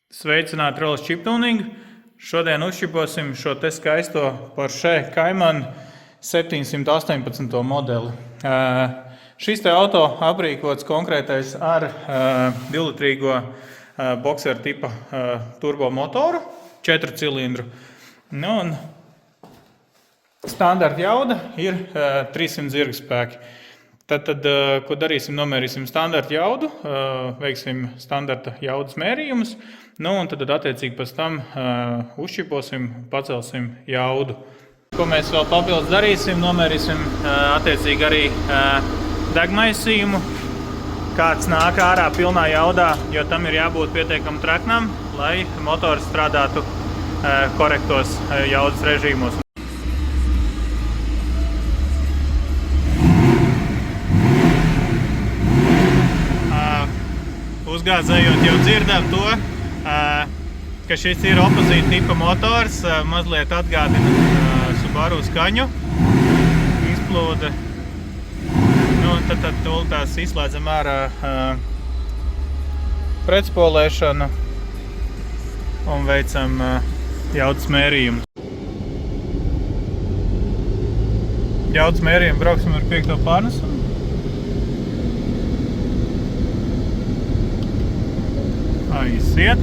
Sveicināti Rolls Chip Tuning. Šodien uzšiposim šo te skaisto Porsche Cayman 718 modeli. Šis te auto aprīkots konkrētais ar 2-litrīgo boxer tipa turbo motoru, 4 cilindru. Un standarta jauda ir 300 zirgspēki. Tad, ko darīsim? Nomērīsim standarta jaudu, veiksim standarta jaudas mērījumus, un tad attiecīgi pēc tam uzšiposim, pacelsim jaudu. Ko mēs vēl papildus darīsim? Nomērīsim attiecīgi arī degmaisījumu, kāds nāk ārā pilnā jaudā, jo tam ir jābūt pietiekam traknam, lai motors strādātu korektos jaudas režīmos. Uzgāzējot jau dzirdam to, ka šis ir opozīta tipa motors, mazliet atgādina Subaru skaņu, izplūde. Tad tās izslēdzam ārā pretspolēšanu un veicam jaudas mērījumu. Jaudas mērījumu brauksim ar 5. pārnesumu. Aiziet.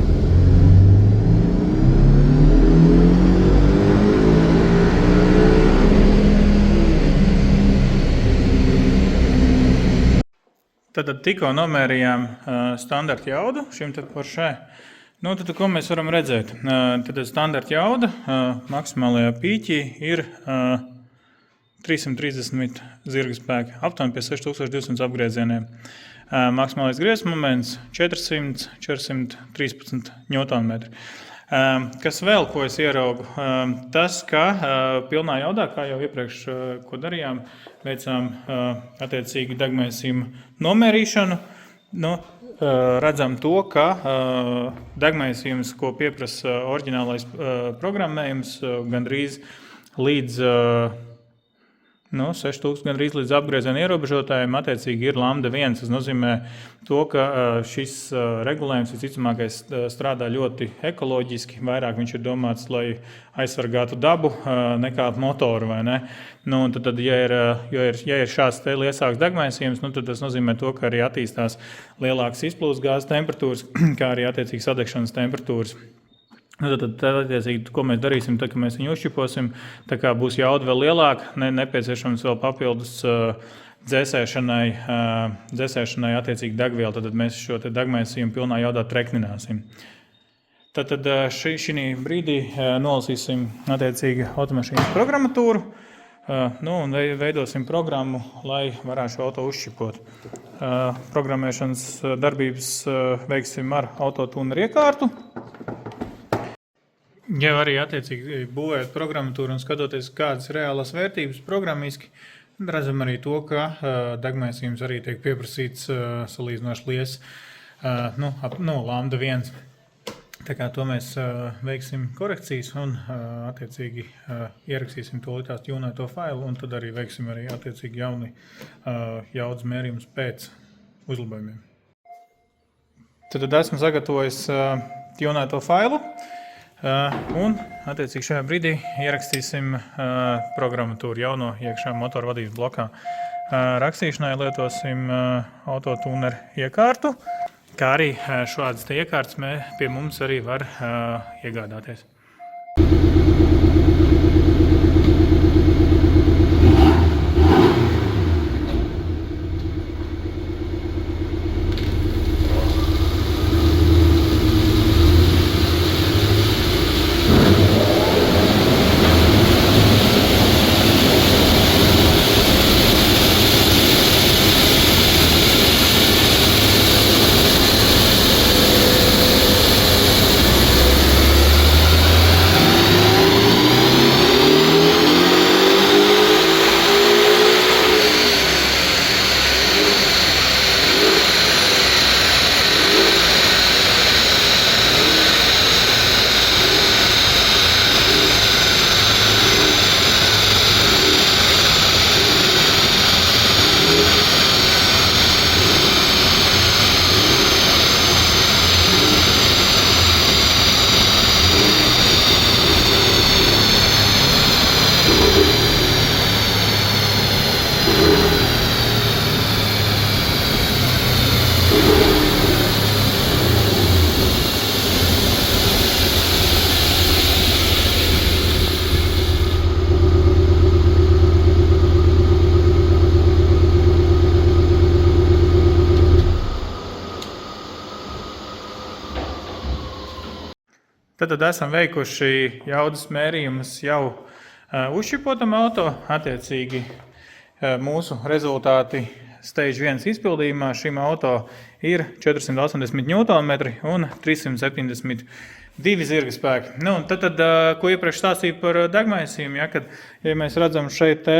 Tad tikko nomērījām standarta jaudu šim te Porsche. Tad ko mēs varam redzēt? Tad standarta jauda maksimālajā pīķī ir 330 zirgspēki, aptuveni pie 6200 apgriezieniem. Maksimālais griezuma moments 413 Nm. Kas vēl, ko es ieraugu? Tas, ka pilnā jaudā, kā jau iepriekš, ko darījām, veicām attiecīgi degmaisījumu nomērīšanu. Redzam to, ka degmaisījums, ko pieprasa oriģinālais programmējums, gandrīz līdz 6000 gandrīz līdz apgrieziena ierobežotājiem attiecīgi ir lambda 1. Tas nozīmē to, ka šis regulējums visticamākais strādā ļoti ekoloģiski. Vairāk viņš ir domāts, lai aizsargātu dabu nekā motoru, vai ne? Tad, ja ir šāds te liesāks degmaisījums, tad tas nozīmē to, ka arī attīstās lielākas izplūsgāzes temperatūras, kā arī attiecīgi sadegšanas temperatūras. Tad attiecīgi, ko mēs darīsim, tad, kad mēs viņu uzšiposim, tā kā būs jauda vēl lielāka, nepieciešams vēl papildus dzēsēšanai attiecīgi degvielu, tad mēs šo te degmaisījumu pilnā jaudā treknināsim. Tad šī brīdī nolasīsim attiecīgi automašīnas programmatūru, un veidosim programmu, lai varētu šo auto uzšipot. Programmēšanas darbības veiksim ar autotuneru iekārtu. Ja arī attiecīgi būvējot programmatūru un skatoties, kādas reālās vērtības programmiski, redzam arī to, ka degmaisījums arī tiek pieprasīts salīdzinoši liels, lambda 1. Tā kā to mēs veiksim korekcijas un attiecīgi ierakstīsim to līdz tunēto failu, un tad arī veiksim arī attiecīgi jauni jaudas mērījumus pēc uzlabojumiem. Tad esmu sagatavojis tunēto failu. Un, attiecīgi, šajā brīdī ierakstīsim programmatūru jauno iekšā motoru vadības blokā. Rakstīšanai lietosim autotuneru iekārtu, kā arī šādas te iekārtas pie mums arī var iegādāties. Tad esam veikuši jaudas mērījumus jau uzšipotam auto. Attiecīgi mūsu rezultāti Stage 1 izpildījumā šim auto ir 480 Nm un 372 zirga spēki. Nu, tad, ko iepriekš stāstīju par degmaisījumu, ja, kad, ja mēs redzam šeit te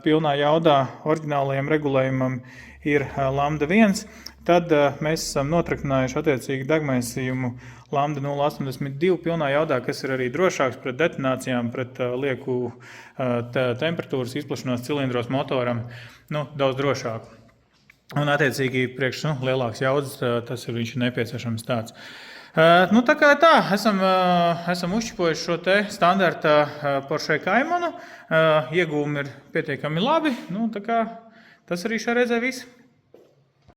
pilnā jaudā oriģinālajam regulējumam ir Lambda 1, tad mēs esam notraknājuši attiecīgi degmaisījumu Lambda 082 pilnā jaudā, kas ir arī drošāks pret detonācijām, pret lieku temperatūras izplašanos cilindros motoram, daudz drošāk. Un attiecīgi priekš lielāks jaudas, tas ir viņš nepieciešams tāds. Tā kā tā, esam uzšķipojuši šo te standarta Porsche Caymanu, iegūmi ir pietiekami labi, tā kā tas arī šā reizē viss.